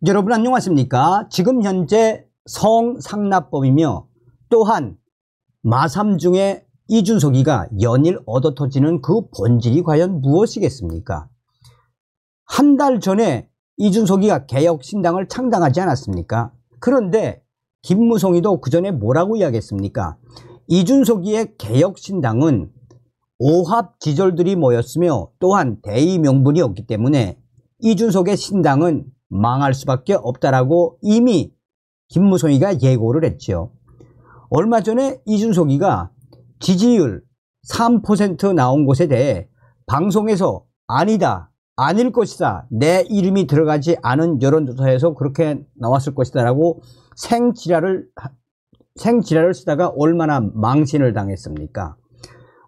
여러분 안녕하십니까? 지금 현재 성상납법이며 또한 마3 중에 이준석이가 연일 얻어터지는 그 본질이 과연 무엇이겠습니까? 한 달 전에 이준석이가 개혁신당을 창당하지 않았습니까? 그런데 김무성이도 그 전에 뭐라고 이야기했습니까? 이준석이의 개혁신당은 오합지졸들이 모였으며 또한 대의 명분이 없기 때문에 이준석의 신당은 망할 수밖에 없다라고 이미 김무성이가 예고를 했죠. 얼마 전에 이준석이가 지지율 3% 나온 것에 대해 방송에서 아니다, 아닐 것이다, 내 이름이 들어가지 않은 여론조사에서 그렇게 나왔을 것이다 라고 생지랄을 쓰다가 얼마나 망신을 당했습니까?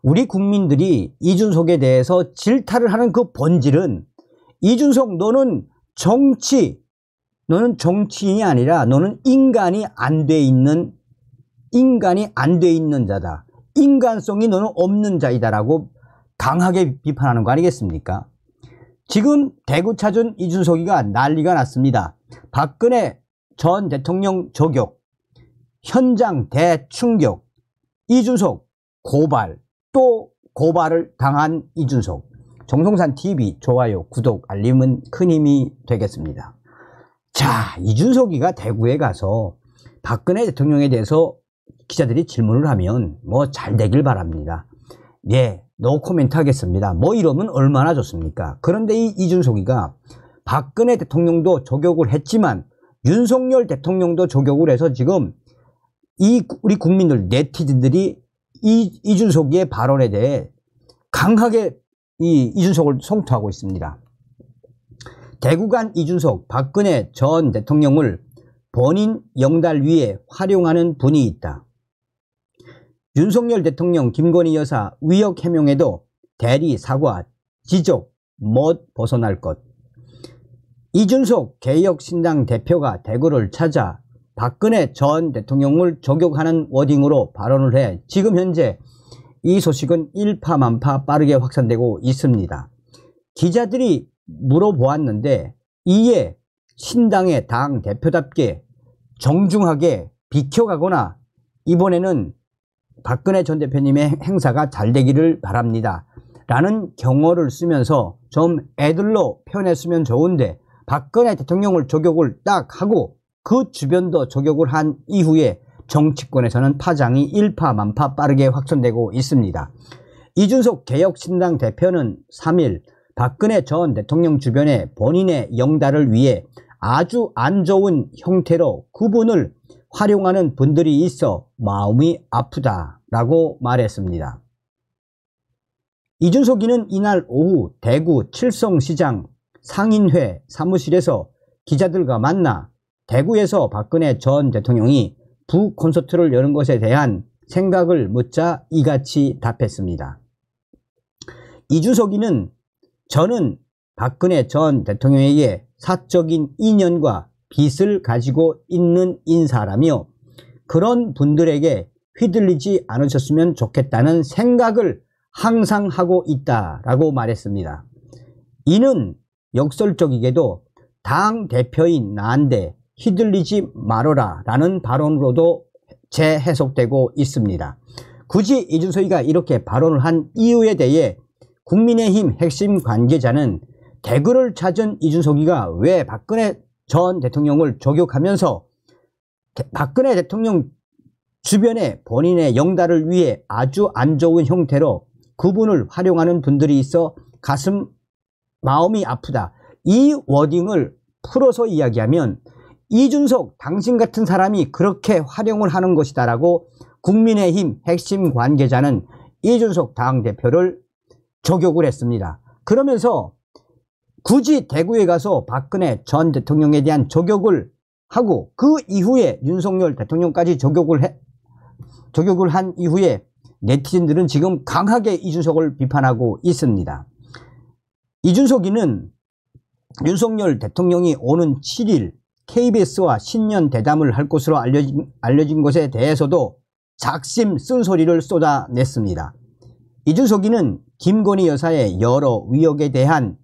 우리 국민들이 이준석에 대해서 질타를 하는 그 본질은 이준석 너는 정치인이 아니라 너는 인간이 안 돼 있는 자다. 인간성이 너는 없는 자이다라고 강하게 비판하는 거 아니겠습니까? 지금 대구 찾은 이준석이가 난리가 났습니다. 박근혜 전 대통령 저격, 현장 대충격, 이준석 고발, 또 고발을 당한 이준석. 정성산TV 좋아요, 구독, 알림은 큰 힘이 되겠습니다. 자, 이준석이가 대구에 가서 박근혜 대통령에 대해서 기자들이 질문을 하면 뭐 잘 되길 바랍니다. 네, 노 코멘트 하겠습니다. 뭐 이러면 얼마나 좋습니까? 그런데 이 이준석이가 박근혜 대통령도 저격을 했지만 윤석열 대통령도 저격을 해서 지금 우리 국민들, 네티즌들이 이준석이의 발언에 대해 강하게 이준석을 성토하고 있습니다. 대구 간 이준석, 박근혜 전 대통령을 본인 영달 위에 활용하는 분이 있다. 윤석열 대통령, 김건희 여사 위협 해명에도 대리 사과, 지적 못 벗어날 것. 이준석 개혁신당 대표가 대구를 찾아 박근혜 전 대통령을 저격하는 워딩으로 발언을 해 지금 현재 이 소식은 일파만파 빠르게 확산되고 있습니다. 기자들이 물어보았는데 이에 신당의 당 대표답게 정중하게 비켜가거나 이번에는 박근혜 전 대표님의 행사가 잘 되기를 바랍니다 라는 경어를 쓰면서 좀 애들로 표현했으면 좋은데 박근혜 대통령을 저격을 딱 하고 그 주변도 저격을 한 이후에 정치권에서는 파장이 일파만파 빠르게 확산되고 있습니다. 이준석 개혁신당 대표는 3일 박근혜 전 대통령 주변에 본인의 영달을 위해 아주 안 좋은 형태로 그분을 활용하는 분들이 있어 마음이 아프다라고 말했습니다. 이준석이는 이날 오후 대구 칠성시장 상인회 사무실에서 기자들과 만나 대구에서 박근혜 전 대통령이 부콘서트를 여는 것에 대한 생각을 묻자 이같이 답했습니다. 이준석이는 저는 박근혜 전 대통령에게 사적인 인연과 빚을 가지고 있는 인사라며 그런 분들에게 휘둘리지 않으셨으면 좋겠다는 생각을 항상 하고 있다라고 말했습니다. 이는 역설적이게도 당 대표인 나한테 휘둘리지 말어라 라는 발언으로도 재해석되고 있습니다. 굳이 이준석이가 이렇게 발언을 한 이유에 대해 국민의힘 핵심 관계자는 대구를 찾은 이준석이가 왜 박근혜 전 대통령을 저격하면서 박근혜 대통령 주변에 본인의 영달을 위해 아주 안 좋은 형태로 그분을 활용하는 분들이 있어 마음이 아프다. 이 워딩을 풀어서 이야기하면 이준석 당신 같은 사람이 그렇게 활용을 하는 것이다 라고 국민의힘 핵심 관계자는 이준석 당대표를 저격을 했습니다. 그러면서 굳이 대구에 가서 박근혜 전 대통령에 대한 저격을 하고 그 이후에 윤석열 대통령까지 저격을 한 이후에 네티즌들은 지금 강하게 이준석을 비판하고 있습니다. 이준석이는 윤석열 대통령이 오는 7일 KBS와 신년 대담을 할 것으로 알려진 것에 대해서도 작심 쓴소리를 쏟아냈습니다. 이준석이는 김건희 여사의 여러 의혹에 대한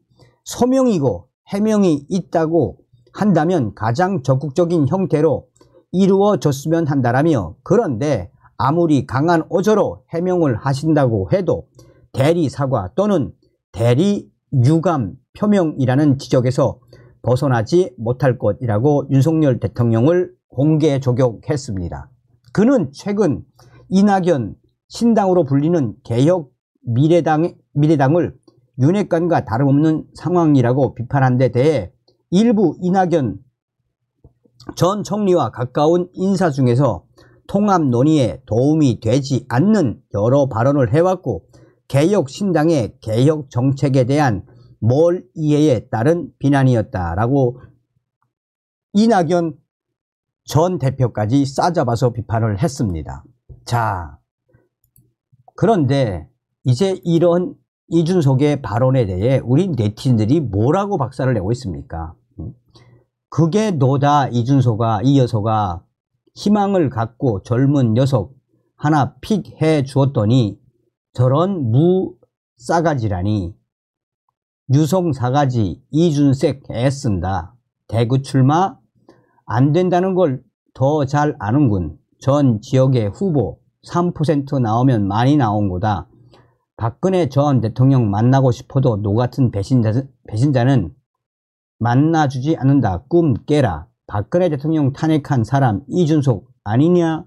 소명이고 해명이 있다고 한다면 가장 적극적인 형태로 이루어졌으면 한다라며, 그런데 아무리 강한 어조로 해명을 하신다고 해도 대리 사과 또는 대리 유감 표명이라는 지적에서 벗어나지 못할 것이라고 윤석열 대통령을 공개 저격했습니다. 그는 최근 이낙연 신당으로 불리는 개혁 미래당을 윤핵관과 다름없는 상황이라고 비판한 데 대해 일부 이낙연 전 총리와 가까운 인사 중에서 통합 논의에 도움이 되지 않는 여러 발언을 해왔고, 개혁신당의 개혁 정책에 대한 몰 이해에 따른 비난이었다라고 이낙연 전 대표까지 싸잡아서 비판을 했습니다. 자, 그런데 이제 이런 이준석의 발언에 대해 우리 네티즌들이 뭐라고 박살을 내고 있습니까? 그게 너다 이 여서가 희망을 갖고 젊은 녀석 하나 픽해 주었더니 저런 무싸가지라니. 유성사가지 이준석 애쓴다. 대구 출마 안 된다는 걸 더 잘 아는군. 전 지역의 후보 3% 나오면 많이 나온 거다. 박근혜 전 대통령 만나고 싶어도 너 같은 배신자는 만나주지 않는다. 꿈 깨라. 박근혜 대통령 탄핵한 사람 이준석 아니냐?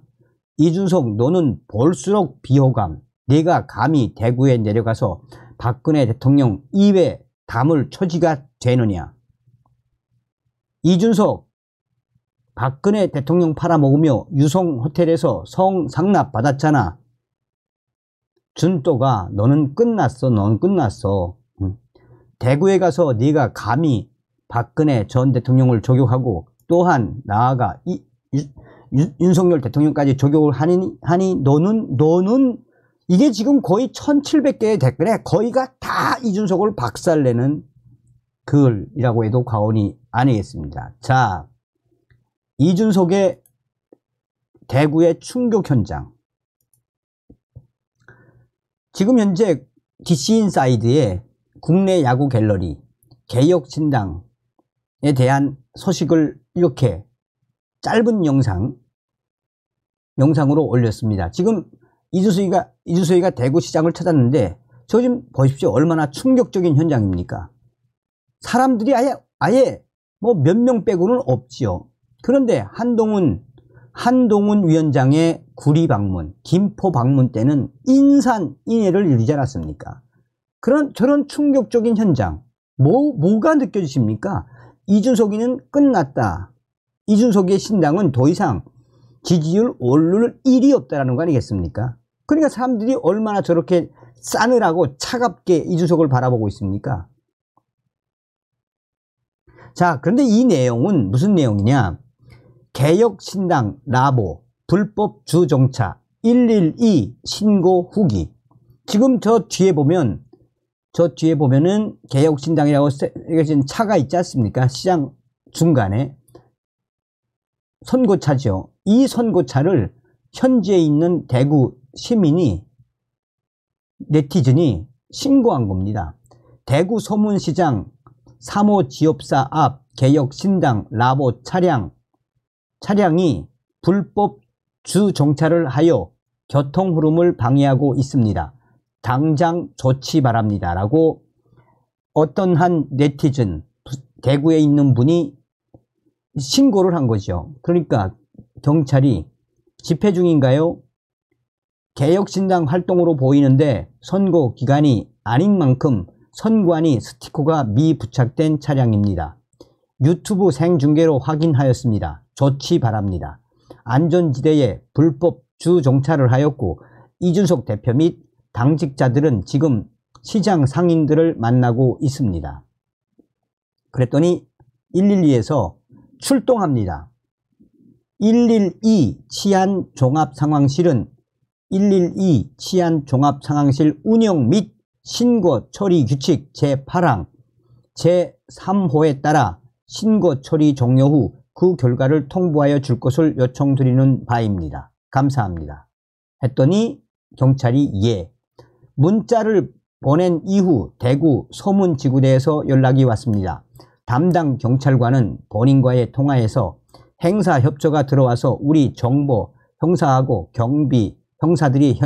이준석 너는 볼수록 비호감. 네가 감히 대구에 내려가서 박근혜 대통령 입에 담을 처지가 되느냐? 이준석 박근혜 대통령 팔아먹으며 유성 호텔에서 성상납 받았잖아. 준또가 너는 끝났어. 넌 끝났어. 대구에 가서 네가 감히 박근혜 전 대통령을 저격하고 또한 나아가 윤석열 대통령까지 저격을 하니 너는 이게 지금 거의 1700개의 댓글에 거의가 다 이준석을 박살내는 글이라고 해도 과언이 아니겠습니다. 자, 이준석의 대구의 충격 현장. 지금 현재 DC인사이드의 국내 야구 갤러리 개혁신당에 대한 소식을 이렇게 짧은 영상으로 올렸습니다. 지금 이준석이가 대구시장을 찾았는데 저 좀 보십시오. 얼마나 충격적인 현장입니까? 사람들이 아예 뭐 몇 명 빼고는 없지요. 그런데 한동훈 위원장의 구리 방문, 김포 방문 때는 인산인해를 일으키지 않았습니까? 저런 충격적인 현장, 뭐가 느껴지십니까? 이준석이는 끝났다. 이준석의 신당은 더 이상 지지율 오를 일이 없다라는 거 아니겠습니까? 그러니까 사람들이 얼마나 저렇게 싸늘하고 차갑게 이준석을 바라보고 있습니까? 자, 그런데 이 내용은 무슨 내용이냐? 개혁신당 라보 불법 주정차 112 신고 후기. 지금 저 뒤에 보면은 개혁신당이라고 쓰여진 차가 있지 않습니까? 시장 중간에 선고차죠. 이 선고차를 현지에 있는 대구 시민이, 네티즌이 신고한 겁니다. 대구 서문시장 3호 지업사 앞 개혁신당 라보 차량이 불법 주정차를 하여 교통 흐름을 방해하고 있습니다. 당장 조치 바랍니다. 라고 어떤 한 네티즌, 대구에 있는 분이 신고를 한 거죠. 그러니까 경찰이 집회 중인가요? 개혁신당 활동으로 보이는데 선거 기간이 아닌 만큼 선관위 스티커가 미부착된 차량입니다. 유튜브 생중계로 확인하였습니다. 조치 바랍니다. 안전지대에 불법 주정차를 하였고 이준석 대표 및 당직자들은 지금 시장 상인들을 만나고 있습니다. 그랬더니 112에서 출동합니다. 112 치안종합상황실은 112 치안종합상황실 운영 및 신고 처리 규칙 제8항 제3호에 따라 신고 처리 종료 후 그 결과를 통보하여 줄 것을 요청드리는 바입니다. 감사합니다. 했더니 경찰이 예. 문자를 보낸 이후 대구 서문지구대에서 연락이 왔습니다. 담당 경찰관은 본인과의 통화에서 행사 협조가 들어와서 우리 정보 형사하고 경비 형사들이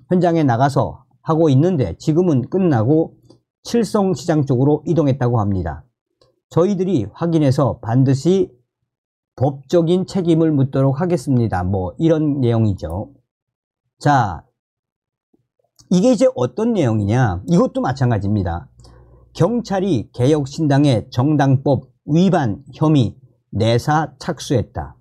현장에 나가서 하고 있는데 지금은 끝나고 칠성시장 쪽으로 이동했다고 합니다. 저희들이 확인해서 반드시 법적인 책임을 묻도록 하겠습니다. 뭐 이런 내용이죠. 자, 이게 이제 어떤 내용이냐? 이것도 마찬가지입니다. 경찰이 개혁신당의 정당법 위반 혐의 내사 착수했다.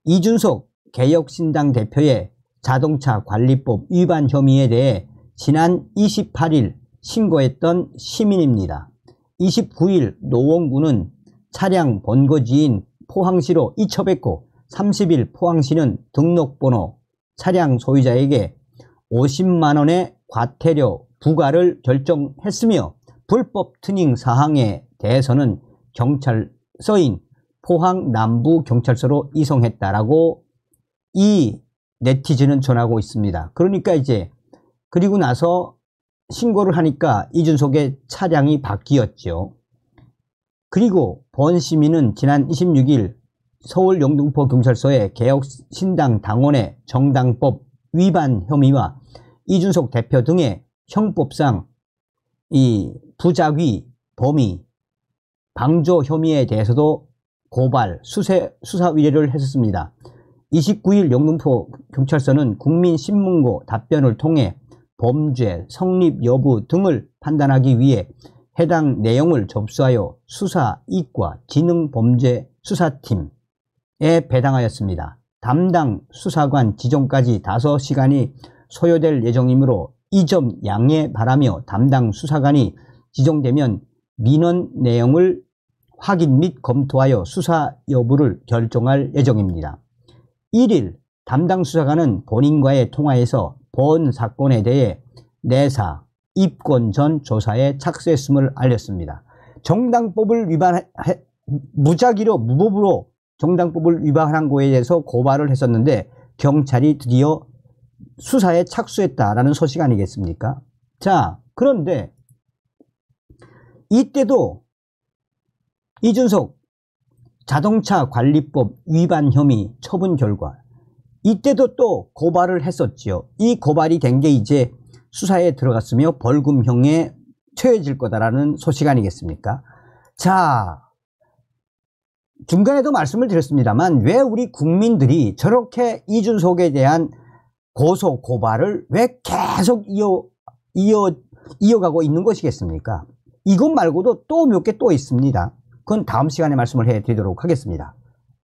이준석 개혁신당 대표의 자동차 관리법 위반 혐의에 대해 지난 28일 신고했던 시민입니다. 29일 노원구는 차량 본거지인 포항시로 이첩했고 30일 포항시는 등록번호 차량 소유자에게 50만원의 과태료 부과를 결정했으며 불법 투닝 사항에 대해서는 경찰서인 포항 남부경찰서로 이송했다라고 이 네티즌은 전하고 있습니다. 그러니까 이제 그리고 나서 신고를 하니까 이준석의 차량이 바뀌었죠. 그리고 본 시민은 지난 26일 서울 영등포 경찰서에 개혁신당 당원의 정당법 위반 혐의와 이준석 대표 등의 형법상 이 부작위, 범의, 방조 혐의에 대해서도 고발, 수사 의뢰를 했었습니다. 29일 영등포 경찰서는 국민신문고 답변을 통해 범죄 성립 여부 등을 판단하기 위해 해당 내용을 접수하여 수사 이과 지능범죄 수사팀에 배당하였습니다. 담당 수사관 지정까지 5시간이 소요될 예정이므로 이 점 양해 바라며 담당 수사관이 지정되면 민원 내용을 확인 및 검토하여 수사 여부를 결정할 예정입니다. 1일 담당 수사관은 본인과의 통화에서 본 사건에 대해 내사, 입건 전 조사에 착수했음을 알렸습니다. 정당법을 무작위로 무법으로 정당법을 위반한 거에 대해서 고발을 했었는데 경찰이 드디어 수사에 착수했다라는 소식 아니겠습니까? 자, 그런데 이때도 이준석 자동차 관리법 위반 혐의 처분 결과 이때도 또 고발을 했었지요. 이 고발이 된 게 이제 수사에 들어갔으며 벌금형에 처해질 거다라는 소식 아니겠습니까? 자, 중간에도 말씀을 드렸습니다만 왜 우리 국민들이 저렇게 이준석에 대한 고소 고발을 왜 계속 이어가고 있는 것이겠습니까? 이것 말고도 또 몇 개 또 있습니다. 그건 다음 시간에 말씀을 해드리도록 하겠습니다.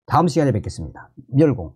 다음 시간에 뵙겠습니다. 멸공.